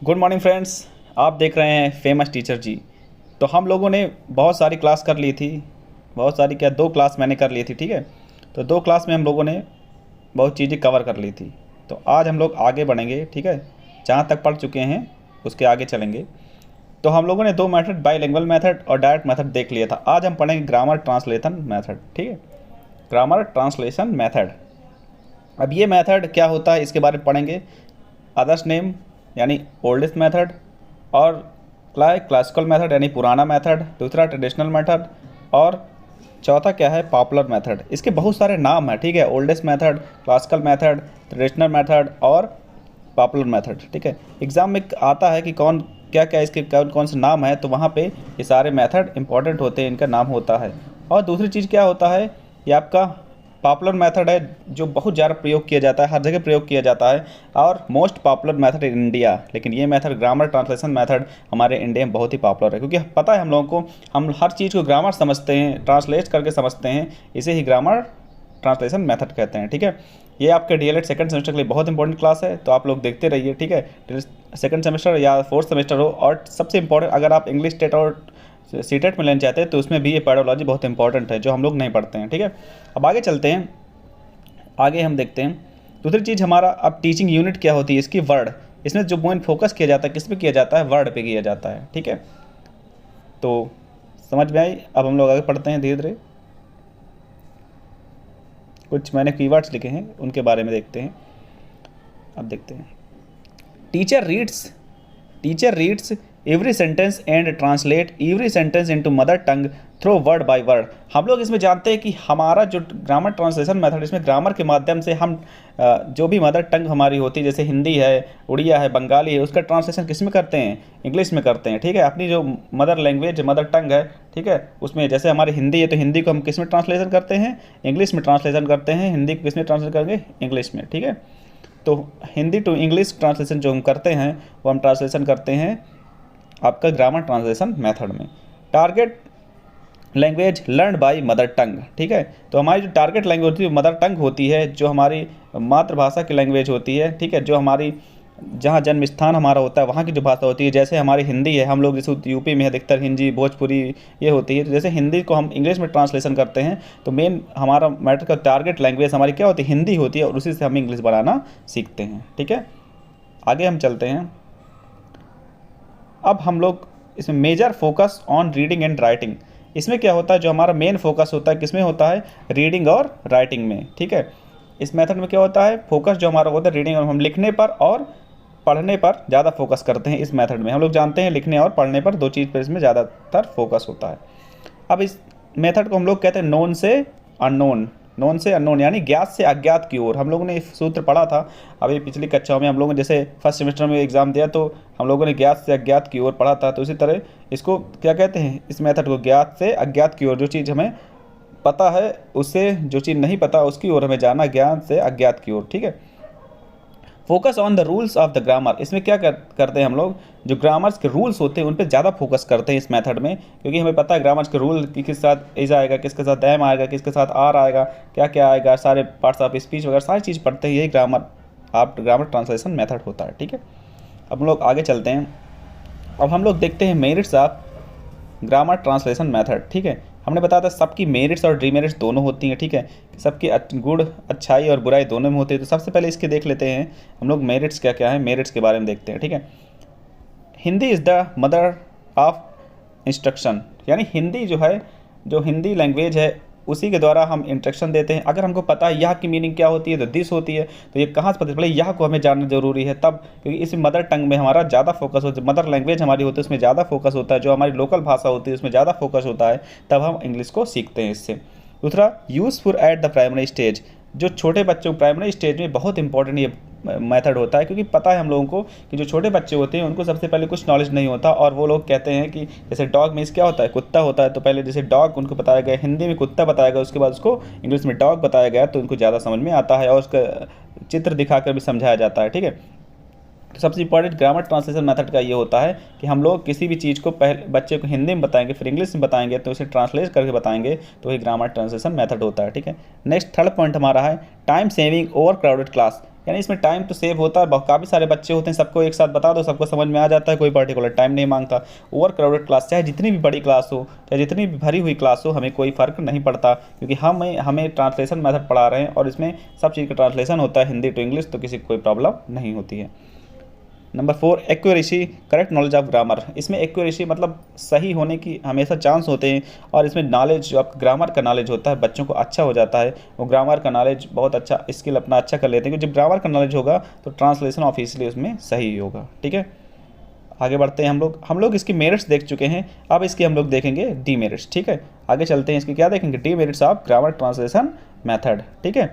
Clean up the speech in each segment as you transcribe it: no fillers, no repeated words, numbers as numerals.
Good morning friends. आप देख रहे हैं फेमस टीचर जी। तो हम लोगों ने बहुत सारी क्लास कर ली थी, बहुत सारी क्या, 2 क्लास मैंने कर ली थी, ठीक है। तो 2 क्लास में हम लोगों ने बहुत चीज़ें कवर कर ली थी। तो आज हम लोग आगे बढ़ेंगे, ठीक है। जहाँ तक पढ़ चुके हैं उसके आगे चलेंगे। तो हम लोगों ने 2 मेथड, बाईलिंगुअल मेथड और डायरेक्ट मेथड देख लिया था। आज हम पढ़ेंगे ग्रामर ट्रांसलेशन मेथड, ठीक है। Grammar translation method. अब ये मेथड क्या होता है इसके बारे में पढ़ेंगे। अदर्स नेम यानी ओल्डेस्ट मेथड, और क्लासिकल मेथड यानी पुराना मेथड, दूसरा ट्रेडिशनल मेथड, और चौथा क्या है, पॉपुलर मेथड। इसके बहुत सारे नाम हैं, ठीक है। Oldest method, classical method, traditional method और पॉपुलर मेथड, ठीक है। एग्ज़ाम में आता है कि कौन क्या क्या इसके कौन कौन से नाम है, तो वहाँ पे ये सारे मेथड इंपॉर्टेंट होते हैं, इनका नाम होता है। और दूसरी चीज़ क्या होता है, ये आपका पॉपुलर मेथड है, जो बहुत ज़्यादा प्रयोग किया जाता है, हर जगह प्रयोग किया जाता है, और most popular method in India. लेकिन ये मेथड ग्रामर ट्रांसलेशन मेथड हमारे इंडिया में बहुत ही पॉपुलर है, क्योंकि पता है हम लोगों को, हम हर चीज़ को ग्रामर समझते हैं, ट्रांसलेट करके समझते हैं, इसे ही ग्रामर ट्रांसलेशन मेथड कहते हैं, ठीक है। ये आपके डीएलएड सेकंड सेमेस्टर के लिए बहुत इंपॉर्टेंट क्लास है, तो आप लोग देखते रहिए, ठीक है। सेकंड सेमेस्टर या फोर्थ सेमेस्टर हो, और सबसे इंपॉर्टेंट अगर आप इंग्लिश टेट और सीटेट में लेना चाहते हैं तो उसमें भी ये पैडोलॉजी बहुत इंपॉर्टेंट है, जो हम लोग नहीं पढ़ते हैं, ठीक है। अब आगे चलते हैं, आगे हम देखते हैं दूसरी चीज़ हमारा। अब टीचिंग यूनिट क्या होती है, इसकी वर्ड। इसमें जो मेन फोकस किया जाता है, किस पे किया जाता है, वर्ड पे किया जाता है, ठीक है। तो समझ में आई। अब हम लोग आगे पढ़ते हैं धीरे धीरे। कुछ मैंने कीवर्ड्स लिखे हैं, उनके बारे में देखते हैं। अब देखते हैं, teacher reads every sentence and translate every sentence into mother tongue through word by word. हम लोग इसमें जानते हैं कि हमारा जो ग्रामर ट्रांसलेशन मेथड, इसमें ग्रामर के माध्यम से हम जो भी मदर टंग हमारी होती है, जैसे हिंदी है, उड़िया है, बंगाली है, उसका ट्रांसलेशन किस में करते हैं, इंग्लिश में करते हैं, ठीक है। अपनी जो मदर लैंग्वेज, मदर टंग है, ठीक है, उसमें जैसे हमारी हिंदी है तो हिंदी को हम किस में ट्रांसलेशन करते हैं, इंग्लिश में ट्रांसलेशन करते हैं। हिंदी को किस में ट्रांसलेट करेंगे, इंग्लिश में, ठीक है। तो हिंदी टू इंग्लिश ट्रांसलेशन जो हम करते हैं, वो हम ट्रांसलेशन करते हैं आपका ग्रामर ट्रांसलेशन मेथड में। Target language learn by mother tongue, ठीक है। तो हमारी जो टारगेट लैंग्वेज होती है, मदर टंग होती है, जो हमारी मातृभाषा की लैंग्वेज होती है, ठीक है। जो हमारी जहाँ जन्म स्थान हमारा होता है, वहाँ की जो भाषा होती है, जैसे हमारी हिंदी है, हम लोग जैसे यूपी में अधिकतर हिंदी, भोजपुरी ये होती है, तो जैसे हिंदी को हम इंग्लिश में ट्रांसलेशन करते हैं, तो मेन हमारा मैटर का टारगेट लैंग्वेज हमारी क्या होती है, हिंदी होती है, और उसी से हम इंग्लिश बनाना सीखते हैं, ठीक है। आगे हम चलते हैं। अब हम लोग इसमें major focus on reading and writing. इसमें क्या होता है, जो हमारा मेन फोकस होता है किसमें होता है, रीडिंग और राइटिंग में, ठीक है। इस मेथड में क्या होता है, फोकस जो हमारा होता है रीडिंग, और हम लिखने पर और पढ़ने पर ज़्यादा फोकस करते हैं। इस मेथड में हम लोग जानते हैं लिखने और पढ़ने पर, 2 चीज़ पर इसमें ज़्यादातर फोकस होता है। अब इस मेथड को हम लोग कहते हैं नोन से अननोन। नोन से अननोन यानी ज्ञात से अज्ञात की ओर। हम लोगों ने सूत्र पढ़ा था अभी पिछली कक्षाओं में, हम लोगों ने जैसे फर्स्ट सेमेस्टर में एग्ज़ाम दिया तो हम लोगों ने ज्ञात से अज्ञात की ओर पढ़ा था। तो इसी तरह इसको क्या कहते हैं, इस मेथड को ज्ञात से अज्ञात की ओर। जो चीज़ हमें पता है उससे, जो चीज़ नहीं पता उसकी ओर हमें जाना, ज्ञान से अज्ञात की ओर, ठीक है। Focus on the rules of the grammar. इसमें क्या करते हैं हम लोग, जो ग्रामर्स के रूल्स होते हैं उन पे ज़्यादा फोकस करते हैं इस मेथड में, क्योंकि हमें पता है ग्रामर्स के रूल कि किस साथ इज आएगा, किसके साथ एम आएगा, किसके साथ आर आएगा, क्या क्या आएगा, सारे पार्ट्स ऑफ स्पीच वगैरह सारी चीज़ पढ़ते हैं। यही ग्रामर ट्रांसलेशन मेथड होता है, ठीक है। अब हम लोग आगे चलते हैं। अब हम लोग देखते हैं merits of grammar translation method, ठीक है। हमने बताया था सबकी मेरिट्स और डीमेरिट्स दोनों होती हैं, ठीक है। सबकी गुण, अच्छाई और बुराई दोनों में होती है। तो सबसे पहले इसके देख लेते हैं हम लोग मेरिट्स क्या क्या है, मेरिट्स के बारे में देखते हैं, ठीक है। Hindi is the mother of instruction, यानी हिंदी जो है, जो हिंदी लैंग्वेज है उसी के द्वारा हम इंस्ट्रक्शन देते हैं। अगर हमको पता है यह की मीनिंग क्या होती है तो दिस होती है, तो ये कहाँ से पता चले, यह को हमें जानना जरूरी है तब, क्योंकि इस मदर टंग में हमारा ज़्यादा फोकस होता है, मदर लैंग्वेज हमारी होती है उसमें ज़्यादा फोकस होता है, जो हमारी लोकल भाषा होती है उसमें ज़्यादा फोकस होता है, तब हम इंग्लिश को सीखते हैं इससे। दूसरा, useful at the primary stage. जो छोटे बच्चों प्राइमरी स्टेज में बहुत इंपॉर्टेंट ये मेथड होता है, क्योंकि पता है हम लोगों को कि जो छोटे बच्चे होते हैं उनको सबसे पहले कुछ नॉलेज नहीं होता, और वो लोग कहते हैं कि जैसे डॉग मीन्स क्या होता है, कुत्ता होता है, तो पहले जैसे डॉग उनको बताया गया, हिंदी में कुत्ता बताया गया, उसके बाद उसको इंग्लिश में डॉग बताया गया, तो उनको ज़्यादा समझ में आता है, और उसका चित्र दिखाकर भी समझाया जाता है, ठीक है। तो सबसे इंपॉर्टेंट ग्रामर ट्रांसलेशन मेथड का ये होता है कि हम लोग किसी भी चीज़ को पहले बच्चे को हिंदी में बताएंगे, फिर इंग्लिश में बताएंगे, तो उसे ट्रांसलेट करके बताएंगे, तो ये ग्रामर ट्रांसलेशन मेथड होता है, ठीक है। नेक्स्ट थर्ड पॉइंट हमारा है time saving over crowded class. यानी इसमें टाइम तो सेव होता है, काफ़ी सारे बच्चे होते हैं, सबको एक साथ बता दो, सबको समझ में आ जाता है, कोई पर्टिकुलर टाइम नहीं मांगता। ओवर क्राउडेड क्लास, चाहे जितनी भी बड़ी क्लास हो, चाहे जितनी भी भरी हुई क्लास हो, हमें कोई फ़र्क नहीं पड़ता, क्योंकि हमें ट्रांसलेशन मेथड पढ़ा रहे हैं और इसमें सब चीज़ का ट्रांसलेशन होता है हिंदी टू इंग्लिश, तो किसी को कोई प्रॉब्लम नहीं होती है। Number 4, accuracy, correct knowledge of grammar. इसमें एक्यूरेसी मतलब सही होने की हमेशा चांस होते हैं, और इसमें नॉलेज जो आप ग्रामर का नॉलेज होता है बच्चों को अच्छा हो जाता है, वो ग्रामर का नॉलेज बहुत अच्छा स्किल अपना अच्छा कर लेते हैं, क्योंकि जब ग्रामर का नॉलेज होगा तो ट्रांसलेशन ऑफिशियली उसमें सही होगा। ठीक है, आगे बढ़ते हैं। हम लोग इसकी मेरिट्स देख चुके हैं, अब इसके हम लोग देखेंगे डीमेरिट्स। ठीक है, आगे चलते हैं, इसके क्या देखेंगे, demerits of grammar translation method. ठीक है,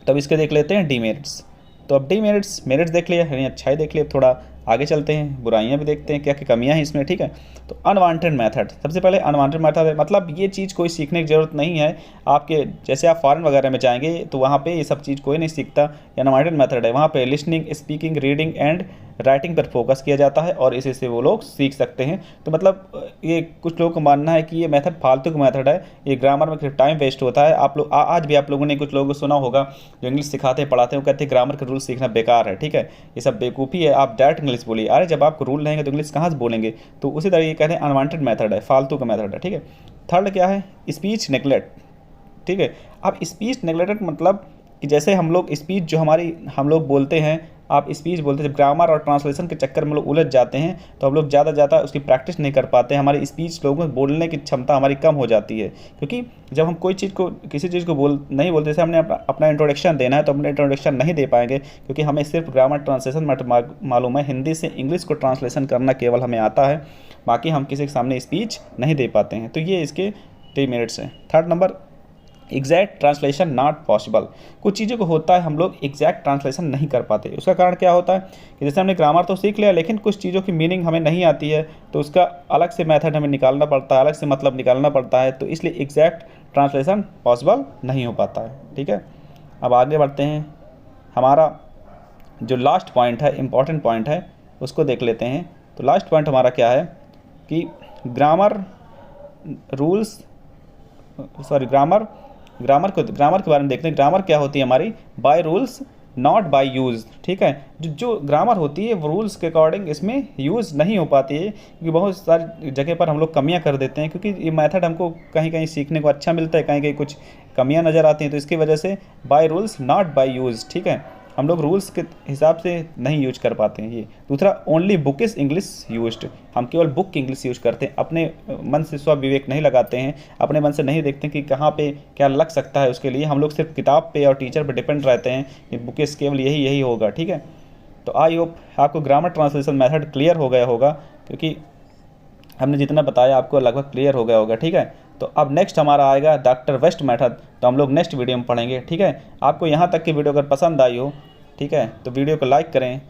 तब इसके देख लेते हैं डीमेरिट्स। तो अब डीमेरिट्स, मेरिट्स देख लिया यानी अच्छाई देख लिया, थोड़ा आगे चलते हैं, बुराइयां भी देखते हैं, क्या क्या कमियां हैं इसमें। ठीक है, तो अनवांटेड मेथड, सबसे पहले अनवांटेड मेथड है, मतलब ये चीज़ कोई सीखने की ज़रूरत नहीं है आपके, जैसे आप फॉरेन वगैरह में जाएंगे तो वहाँ पे ये सब चीज़ कोई नहीं सीखता। ये अनवांटेड मेथड है, वहाँ पे listening, speaking, reading and writing पर फोकस किया जाता है और इसी से वो लोग सीख सकते हैं। तो मतलब ये कुछ लोगों को मानना है कि ये मेथड फालतू का मेथड है, ये ग्रामर में टाइम वेस्ट होता है। आप लोग आज भी आप लोगों ने कुछ लोगों को सुना होगा जो इंग्लिश सिखाते हैं पढ़ाते हैं, वो कहते हैं ग्रामर के रूल सीखना बेकार है। ठीक है, ये सब बेवकूफ़ी है, आप डायरेक्ट इंग्लिश बोलिए। अरे जब आपको रूल रहेंगे तो इंग्लिश कहाँ से बोलेंगे। तो उसी तरह ये कहते हैं अनवांटेड मेथड है, फालतू का मेथड है। ठीक है, थर्ड क्या है, स्पीच नेग्लेक्ट। ठीक है, अब स्पीच नेग्लेक्टेड मतलब कि जैसे हम लोग स्पीच जो हम लोग बोलते हैं, आप स्पीच बोलते हैं, जब ग्रामर और ट्रांसलेशन के चक्कर में लोग उलझ जाते हैं तो हम लोग ज़्यादा उसकी प्रैक्टिस नहीं कर पाते हैं, हमारी स्पीच लोगों में बोलने की क्षमता हमारी कम हो जाती है। क्योंकि जब हम कोई चीज़ को किसी चीज़ को नहीं बोलते, जैसे हमने अपना इंट्रोडक्शन देना है तो अपना इंट्रोडक्शन नहीं दे पाएंगे, क्योंकि हमें सिर्फ ग्रामर ट्रांसलेशन मालूम है, हिंदी से इंग्लिश को ट्रांसलेशन करना केवल हमें आता है, बाकी हम किसी के सामने स्पीच नहीं दे पाते हैं। तो ये इसके डीमेरिट्स हैं। Third number, exact translation not possible. कुछ चीज़ों को होता है हम लोग एग्जैक्ट ट्रांसलेशन नहीं कर पाते, उसका कारण क्या होता है कि जैसे हमने ग्रामर तो सीख लिया लेकिन कुछ चीज़ों की मीनिंग हमें नहीं आती है, तो उसका अलग से मेथड हमें निकालना पड़ता है, अलग से मतलब निकालना पड़ता है, तो इसलिए एग्जैक्ट ट्रांसलेशन पॉसिबल नहीं हो पाता है। ठीक है, अब आगे बढ़ते हैं, हमारा जो लास्ट पॉइंट है, इंपॉर्टेंट पॉइंट है, उसको देख लेते हैं। तो लास्ट पॉइंट हमारा क्या है कि ग्रामर रूल्स, ग्रामर के बारे में देखते हैं। ग्रामर क्या होती है हमारी, by rules not by use. ठीक है, जो ग्रामर होती है वो रूल्स के अकॉर्डिंग इसमें यूज़ नहीं हो पाती है, क्योंकि बहुत सारी जगह पर हम लोग कमियां कर देते हैं, क्योंकि ये मेथड हमको कहीं कहीं सीखने को अच्छा मिलता है, कहीं कहीं कुछ कमियां नज़र आती हैं, तो इसकी वजह से by rules not by use. ठीक है, हम लोग रूल्स के हिसाब से नहीं यूज कर पाते हैं ये। दूसरा, only book is English used, हम केवल बुक की इंग्लिश यूज करते हैं, अपने मन से स्व विवेक नहीं लगाते हैं, अपने मन से नहीं देखते कि कहाँ पे क्या लग सकता है, उसके लिए हम लोग सिर्फ किताब पे और टीचर पे डिपेंड रहते हैं कि बुकेस केवल यही होगा। ठीक है, तो आई होप आपको ग्रामर ट्रांसलेशन मेथड क्लियर हो गया होगा, क्योंकि हमने जितना बताया आपको लगभग क्लियर हो गया होगा। ठीक है, तो अब नेक्स्ट हमारा आएगा डॉक्टर वेस्ट मेथड, तो हम लोग नेक्स्ट वीडियो में पढ़ेंगे। ठीक है, आपको यहाँ तक की वीडियो अगर पसंद आई हो, ठीक है, तो वीडियो को लाइक करें,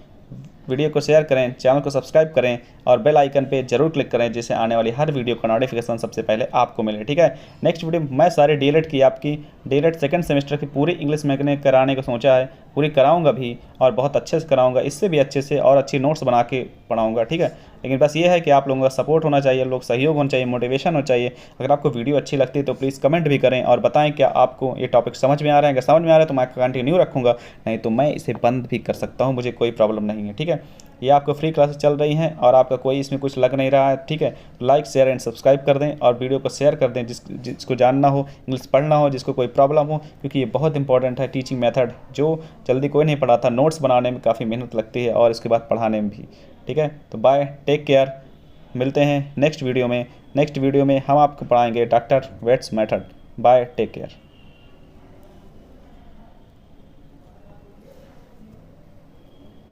वीडियो को शेयर करें, चैनल को सब्सक्राइब करें और बेल आइकन पे जरूर क्लिक करें, जिससे आने वाली हर वीडियो का नोटिफिकेशन सबसे पहले आपको मिले। ठीक है, नेक्स्ट वीडियो मैं सारे डीएलएड की आपकी डीएलएड सेकंड सेमेस्टर की पूरी इंग्लिश मैंने कराने को सोचा है, पूरी कराऊंगा भी और बहुत अच्छे से कराऊंगा, इससे भी अच्छे से और अच्छी नोट्स बना के पढ़ाऊँगा। ठीक है, लेकिन बस ये है कि आप लोगों का सपोर्ट होना चाहिए, लोग सहयोग होना चाहिए, मोटिवेशन होना चाहिए। अगर आपको वीडियो अच्छी लगती है तो प्लीज़ कमेंट भी करें और बताएं क्या आपको ये टॉपिक समझ में आ रहा है। अगर समझ में आ रहा है तो मैं कंटिन्यू रखूँगा, नहीं तो मैं इसे बंद भी कर सकता हूँ, मुझे कोई प्रॉब्लम नहीं है। ठीक है, ये आपको फ्री क्लासेस चल रही हैं और आपका कोई इसमें कुछ लग नहीं रहा है। ठीक है, लाइक शेयर एंड सब्सक्राइब कर दें और वीडियो को शेयर कर दें जिसको जानना हो, इंग्लिश पढ़ना हो, जिसको कोई प्रॉब्लम हो, क्योंकि ये बहुत इंपॉर्टेंट है टीचिंग मेथड, जो जल्दी कोई नहीं पढ़ाता, नोट्स बनाने में काफ़ी मेहनत लगती है और इसके बाद पढ़ाने में भी। ठीक है, तो बाय, टेक केयर, मिलते हैं नेक्स्ट वीडियो में। नेक्स्ट वीडियो में हम आपको पढ़ाएंगे doctor West's method. Bye, take care.